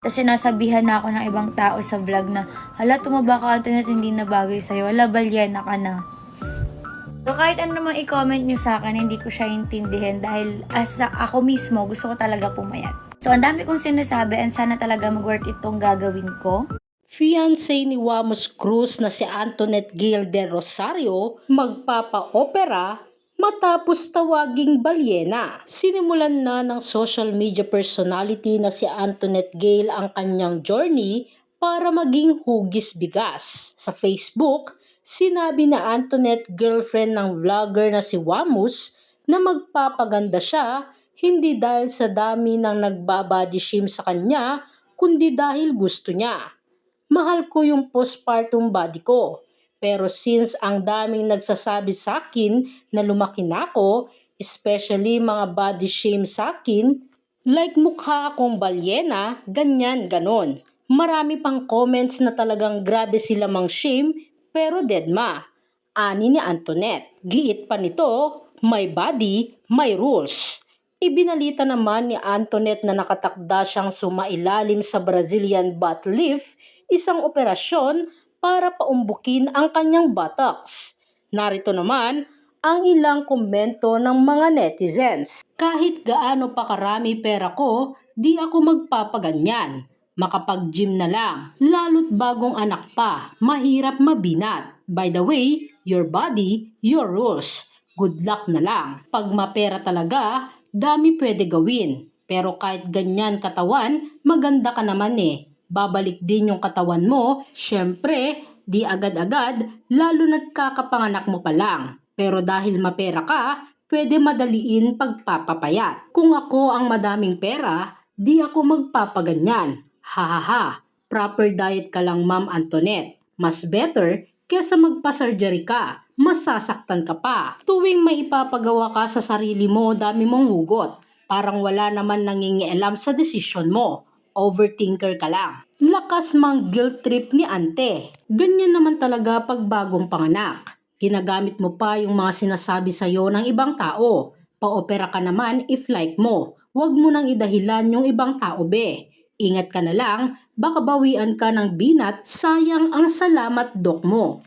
Tas sinasabihan na ako ng ibang tao sa vlog na, hala, tumaba ka Antoinette, hindi na bagay sa'yo. Hala, balyena ka na. So kahit ano naman i-comment nyo sa akin, hindi ko siya intindihin dahil ako mismo, gusto ko talaga pumayat. So ang dami kong sinasabi and sana talaga mag-work itong gagawin ko. Fiancé ni Wamos Cruz na si Antoinette Gail del Rosario magpapa-opera matapos tawaging balyena. Sinimulan na ng social media personality na si Antoinette Gail ang kanyang journey para maging hugis bigas. Sa Facebook, sinabi na Antoinette girlfriend ng vlogger na si Wamos na magpapaganda siya hindi dahil sa dami ng nagbabody shame sa kanya kundi dahil gusto niya. Mahal ko yung postpartum body ko. Pero since ang daming nagsasabi sa akin na lumaki na ako, especially mga body shame sa akin, like mukha akong balyena, ganyan, ganon. Marami pang comments na talagang grabe sila mang shame, pero deadma. Ani ni Antoinette. Giit pa nito, my body, my rules. Ibinalita naman ni Antoinette na nakatakda siyang sumailalim sa Brazilian butt lift, isang operasyon para paumbukin ang kanyang buttocks. Narito naman ang ilang komento ng mga netizens. Kahit gaano pa karami pera ko, di ako magpapaganyan. Makapag-gym na lang, lalo't bagong anak pa, mahirap mabinat. By the way, your body, your rules. Good luck na lang. Pag mapera talaga, dami pwede gawin. Pero kahit ganyan katawan, maganda ka naman eh. Babalik din yung katawan mo, syempre, di agad-agad, lalo na't kakapanganak mo pa lang. Pero dahil mapera ka, pwede madaliin pagpapapayat. Kung ako ang madaming pera, di ako magpapaganyan. Hahaha, proper diet ka lang Ma'am Antoinette. Mas better kesa magpa-surgery ka, masasaktan ka pa. Tuwing may ipapagawa ka sa sarili mo, dami mong hugot. Parang wala naman nangingialam sa desisyon mo. Overthinker ka lang. Lakas mang guilt trip ni ante. Ganyan naman talaga pag bagong panganak. Ginagamit mo pa yung mga sinasabi sa'yo ng ibang tao. Pa-opera ka naman if like mo. Huwag mo nang idahilan yung ibang tao be. Ingat ka na lang, baka bawian ka ng binat, sayang ang salamat dok mo.